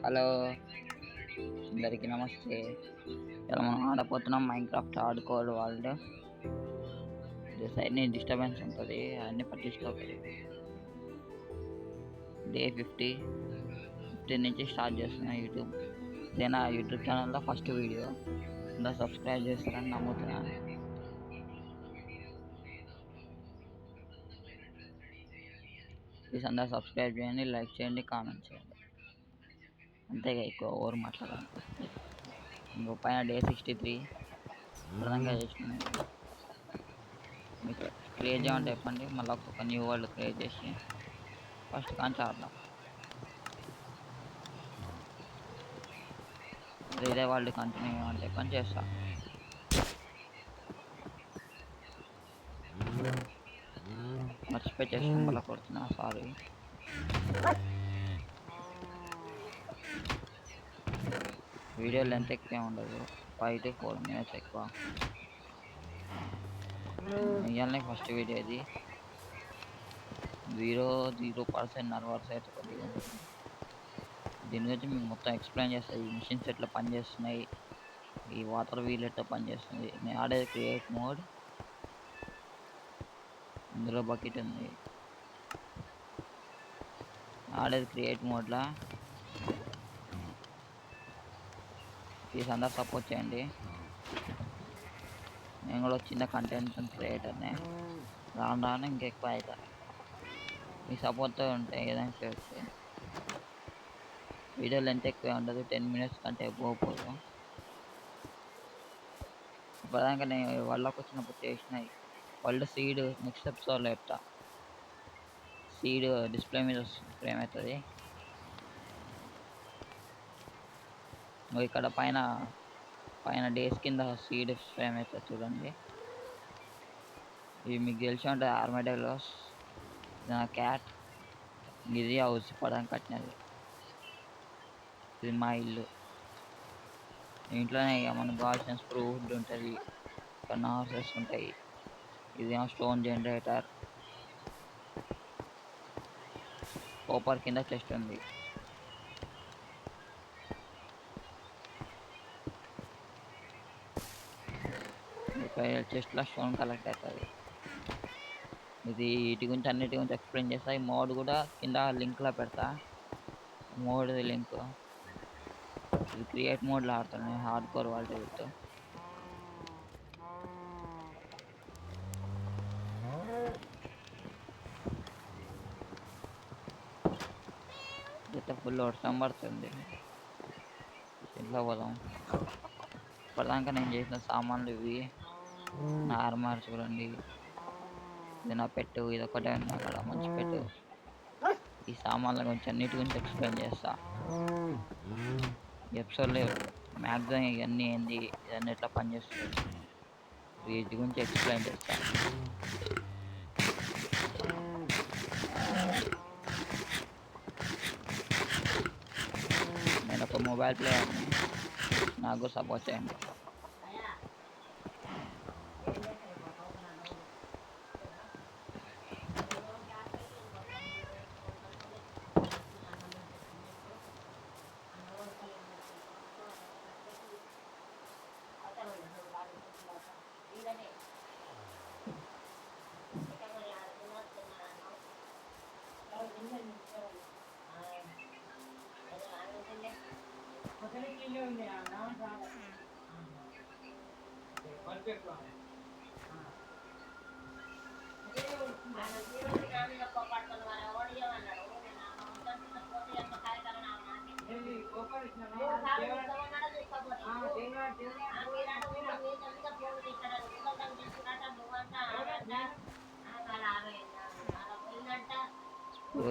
Hello, అందరికీ నమస్తే. ఇలా మనం ఆడపోతున్నాం మైన్క్రాఫ్ట్ ఆడుకోవాలి వాళ్ళు. సైడ్ డిస్టర్బెన్స్ ఉంటుంది, అన్నీ పట్టించుకోకూడదు. డే 50 నుంచి స్టార్ట్ చేస్తున్నా యూట్యూబ్. ఇదే నా యూట్యూబ్ ఛానల్లో ఫస్ట్ వీడియో. ఇంకా సబ్స్క్రైబ్ చేస్తారని నమ్ముతున్నా. ప్లీజ్ అందరూ సబ్స్క్రైబ్ చేయండి, లైక్ చేయండి, కామెంట్ చేయండి. అంతేగా, ఎక్కువ ఓవర్ మాట్లాడాలి. ఇంకో పైన డే 63 ప్రధానంగా చేసినాను. మీకు క్రియేట్ చేయమంటే చెప్పండి, మళ్ళీ ఒక్కొక్క న్యూ వరల్డ్ క్రియేట్ చేసి ఫస్ట్ కాంచి ఆడదాం. ఇదే వరల్డ్ కంటిన్యూ చేయమంటే చెప్పని చేస్తా. మర్చిపోయి చేసిన మళ్ళీ కొడుతున్నా, సారీ. వీడియో లెంత్ ఎక్కువ ఉండదు, 5 to 4 minutes ఎక్కువ. ఇవాళ ఫస్ట్ వీడియో ఇది. 0% నర్వర్స్ అయితే కొద్దిగా ఉంటుంది. దీని గురించి మీకు మొత్తం ఎక్స్ప్లెయిన్ చేస్తాయి. ఈ మిషన్స్ ఎట్లా పనిచేస్తున్నాయి, ఈ వాటర్ వీల్ ఎట్లా పనిచేస్తుంది. నేను ఆడేది క్రియేట్ మోడ్. ఇందులో బకెట్ ఉంది. ఆడేది క్రియేట్ మోడ్లా. ప్లీజ్ అందరు సపోర్ట్ చేయండి. నేను కూడా చిన్న కంటెంట్ క్రియేటర్నే. రాను రాను ఇంకెక్కువ అవుతా. మీ సపోర్ట్తో ఉంటే ఏదైనా చేయొచ్చు. వీడియో లెంత్ ఎక్కువ ఉండదు, 10 minutes కంటే ఎక్కువ పోదు. ఇప్పటిదాకా నేను వరల్డ్లోకి వచ్చినప్పుడు చేసినాయి. వరల్డ్ సీడ్ నెక్స్ట్ ఎపిసోడ్లో చెప్తా. సీడ్ డిస్ప్లే మీద ఫ్రేమ్ అవుతుంది. ఇక్కడ పైన డేస్ కింద సీడ్ ఫ్రేమ్ అవుతుంది చూడండి. ఇవి మీకు తెలిసి ఉంటుంది. ఆర్మడెలోస్, నా క్యాట్, ఇది హౌస్ పడానికి కట్టినది. ఇది మా ఇల్లు. ఇంట్లోనే ఇక మనకు కావాల్సిన స్క్రూ వుడ్ ఉంటుంది, కొన్ని హౌసెస్ ఉంటాయి. ఇదేమో స్టోన్ జనరేటర్. కాపర్ కింద చెస్ట్ ఉంది. చెస్ట్లో స్టోన్ కలెక్ట్ అవుతుంది. ఇది వీటి గురించి అన్నిటి గురించి ఎక్స్ప్లెయిన్ చేస్తా. ఈ మోడ్ కూడా కింద లింక్లో పెడతా. Mode link. ఇది క్రియేట్ మోడ్లో ఆడతాను నేను, హార్డ్ కోర్ వాళ్ళ వీటితో. అయితే ఫుల్ వర్షం పడుతుంది. ఇంట్లో పోదాం. ఇప్పటిదాకా నేను చేసిన సామాన్లు ఇవి. నా ఆర్మర్ చూడండి, ఇది నా పెట్టు. ఇది ఒకటే ఉంది అక్కడ, మంచి పెట్టు. ఈ సామాన్ల గురించి అన్నిటి గురించి ఎక్స్ప్లెయిన్ చేస్తా. ఎపిసోడ్లో మ్యాక్సిమం ఇవన్నీ ఏంది, ఇవన్నీ ఎట్లా పనిచేస్తుంది, వీటి గురించి ఎక్స్ప్లెయిన్ చేస్తా. నేను ఒక మొబైల్ ప్లేయర్ని, నాకు సపోర్ట్ చేయండి.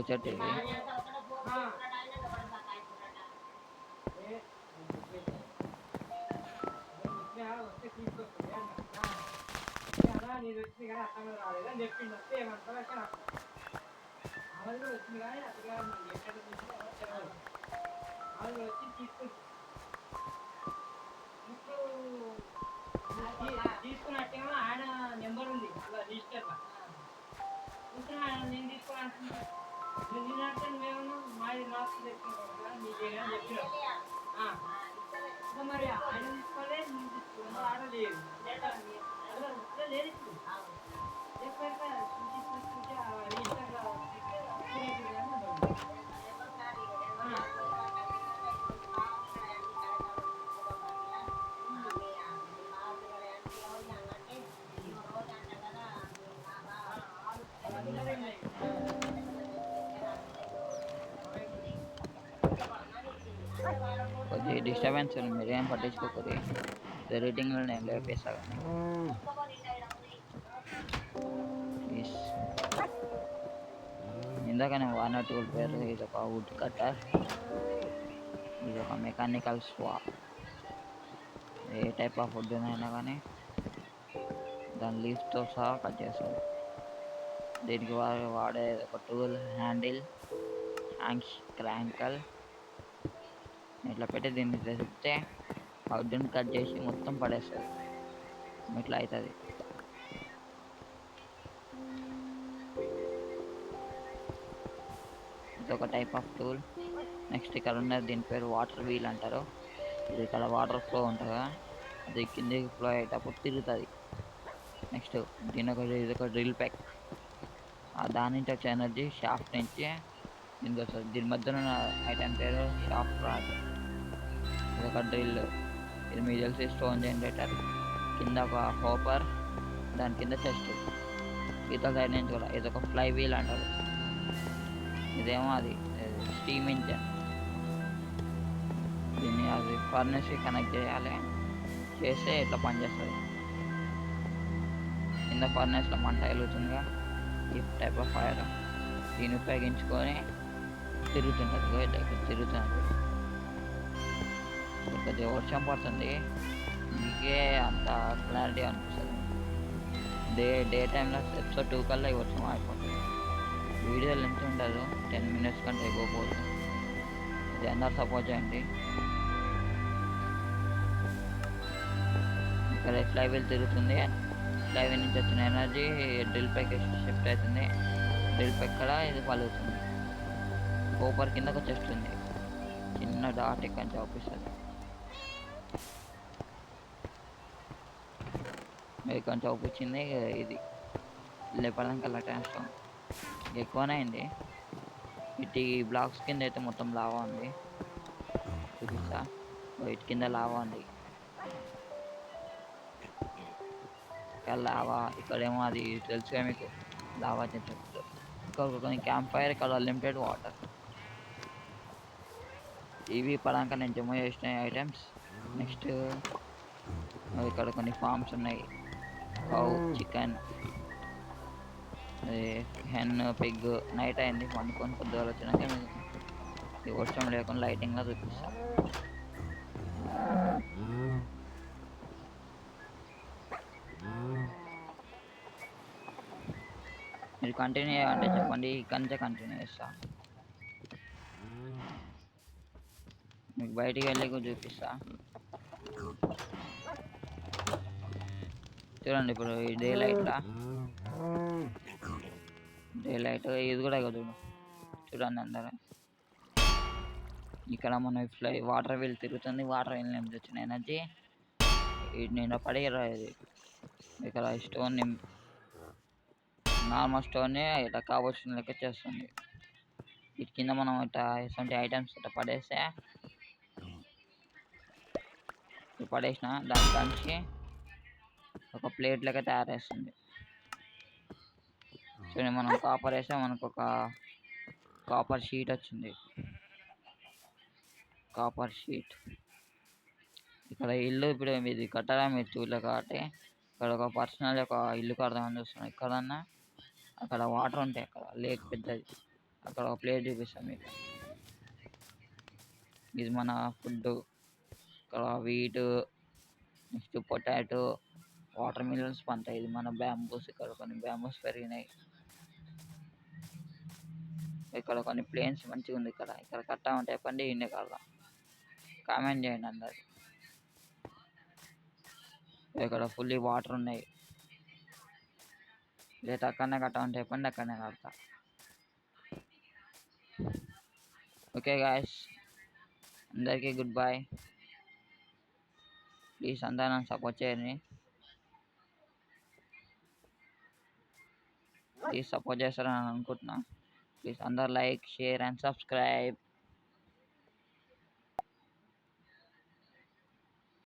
చెట్టు నేను వచ్చింది కానీ అర్థం రాలేదని చెప్పింది. వస్తే ఏమంటారు అక్కడ ఆవిడ వచ్చింది కానీ అక్కడ ఆవిడ వచ్చి తీసుకుంటుంది. ఇప్పుడు తీసుకున్నట్టేమో ఆయన నెంబర్ ఉంది అలా రిజిస్టర్లో. ఇప్పుడు నేను తీసుకోవాలనుకుంటా నిన్నంటే నువ్వేమన్నా మాది నాకు తెచ్చుకుంటావు కదా నీకేనా చెప్పినావు ఇంకా మరి ఆయన తీసుకోలే నువ్వు తీసుకున్నావు ఆడ లేదు అదే లేదు ఇప్పుడు చెప్పాక చూసి చూసి ఇష్టంగా కొద్దిగా డిస్టర్బెన్స్ ఉంది, మీరేం పట్టించుకోకూడదు. రేటింగ్లో నేను లేపేస్తా కానీ ప్లీజ్. ఇందాక నేను వాడిన టూల్ పేరు ఇది ఒక వుడ్ కట్టర్, ఇది ఒక మెకానికల్ స్వా. ఏ టైప్ ఆఫ్ వుడ్ అయినా కానీ దాని లీఫ్తో సహా కట్ చేస్తుంది. దీనికి వాడే ఒక టూల్ హ్యాండిల్ హ్యాంగ్స్ క్రాంకల్ ఇట్లా పెట్టి దీన్ని తెస్తే ఆ వుడ్ని కట్ చేసి మొత్తం పడేస్తుంది. ఇట్లా అవుతుంది. ఇది ఒక టైప్ ఆఫ్ టూల్. నెక్స్ట్ ఇక్కడ ఉన్నది దీని పేరు వాటర్ వీల్ అంటారు. ఇది ఇక్కడ వాటర్ ఫ్లో ఉంటుందా, అది కిందకి ఫ్లో అయ్యేటప్పుడు తిరుగుతుంది. నెక్స్ట్ ఇది ఒక డ్రిల్ ప్యాక్. దాని నుంచి వచ్చే ఎనర్జీ షాఫ్ట్ నుంచి దీనికి వస్తుంది. దీని మధ్యన ఉన్న ఐటమ్ పేరు షాఫ్ట్ రాడ్. ఇది ఒక డ్రిల్. ఇది మీకు తెలిసి స్టోన్ జనరేటర్. కింద ఒక హోపర్, దాని కింద చెస్ట్. ఇతర సైడ్ నుంచి కూడా ఇది ఒక ఫ్లై వీల్ అంటారు. ఇదేమో అది స్టీమ్ ఇంజన్. దీన్ని అది ఫర్నెస్కి కనెక్ట్ చేయాలి, చేస్తే ఇట్లా పనిచేస్తుంది. కింద ఫర్నెస్లో మంట వెలుగుతుందిగా, ఈ టైప్ ఆఫ్ ఫైర్. దీన్ని ఉపయోగించుకొని తిరుగుతుంటుంది. తిరుగుతుంది. కొద్దిగా వర్షం పడుతుంది, మీకే అంత క్లారిటీ అనిపిస్తుంది. డే టైంలో ఎపిసోడ్ 2 కల్లా ఈ వర్షం ఆగిపోతుంది. వీడియో లెంత్ ఉండదు, 10 minutes కంటే ఎక్కువ పోతుంది. ఇది అందరు సపోర్ట్ చేయండి. ఇక్కడ ఫ్లై వీల్ తిరుగుతుంది. ఫ్లై వీల్ నుంచి వచ్చిన ఎనర్జీ డ్రిల్ ప్యాక్ షిఫ్ట్ అవుతుంది. డ్రిల్ ప్యాక్ ఇక్కడ ఇది పలుకుతుంది. కోపర్ కింద ఒక చెస్ట్ ఉంది, చిన్న డాట్ ఇక్కడ నుంచి అవుపిస్తుంది. ఇక్కడ కొంచెం అవుపించింది. ఇది లేపడానికి అలా టైం ఎక్కువనే అయింది. ఇటు బ్లాక్స్ కింద అయితే మొత్తం లావా ఉంది, చూపిస్తా. ఇటు కింద లావా ఉంది, ఇక్కడ లావా. ఇక్కడేమో అది తెలుసుగా మీకు, లావా చెట్టు. ఇక్కడ కొన్ని క్యాంప్ ఫైర్, ఇక్కడ లిమిటెడ్ వాటర్. ఇవి పడాక నేను జమ చేసిన ఐటమ్స్. నెక్స్ట్ ఇక్కడ కొన్ని ఫార్మ్స్ ఉన్నాయి. Cow, chicken, hen, Pig. Night అయింది, వండుకొని పొద్దుగా వచ్చినాక ఈ వర్షం లేకుండా లైటింగ్లో చూపిస్తాం. మీరు కంటిన్యూ అంటే చెప్పండి, ఇక్కడి నుంచే కంటిన్యూ చేస్తా. మీకు బయటికి వెళ్ళి చూపిస్తా. చూడండి ఇప్పుడు ఈ డే లైట్ ఇది కూడా చూడు, చూడండి అందరూ. ఇక్కడ మన వాటర్ వీల్ తిరుగుతుంది. వాటర్ వీల్ నుంచి వచ్చిన ఎనర్జీ నేను పడేయరా. ఇది ఇక్కడ స్టోన్, నార్మల్ స్టోన్ ఇట్లా కావాల్సిన లెక్క చేస్తుంది. వీటి కింద మనం ఇట్లా ఎటువంటి ఐటమ్స్ ఇట్లా పడేస్తే, పడేసిన దాని కంచి ఒక ప్లేట్ లెక్క తయారు చేస్తుంది. చూడండి, మనం కాపర్ వేస్తే మనకు ఒక కాపర్ షీట్ వచ్చింది. Copper sheet. ఇక్కడ ఇల్లు ఇప్పుడు ఇది కట్టడా మీరు చూడలే కాబట్టి ఇక్కడ ఒక పర్సనల్ ఒక ఇల్లు కడదామని చూస్తున్నాం. ఎక్కడన్నా అక్కడ వాటర్ ఉంటాయి, అక్కడ లేక్ పెద్దది, అక్కడ ఒక ప్లేట్ చూపిస్తాం మీకు. ఇది మన ఫుడ్. ఇక్కడ wheat, next potato, water melons పంట. ఇది మన బ్యాంబూస్. ఇక్కడ కొన్ని బ్యాంబూస్ పెరిగినాయి. ఇక్కడ కొన్ని ప్లేన్స్ మంచిగా ఉంది. ఇక్కడ కట్టామంటే చెప్పండి, ఇన్నే కడదాం. కామెంట్ చేయండి అందరు. ఇక్కడ ఫుల్లీ వాటర్ ఉన్నాయి. లేదా అక్కడనే కట్టామంటే చెప్పండి, అక్కడనే కడతా. ఓకే గాయస్, అందరికీ గుడ్ బాయ్. ప్లీజ్ అందరూ నన్ను సపోర్ట్ చేయండి. ప్లీజ్ సపోర్ట్ చేస్తారని అనుకుంటున్నా. ప్లీజ్ అందరు లైక్, షేర్ అండ్ సబ్స్క్రైబ్.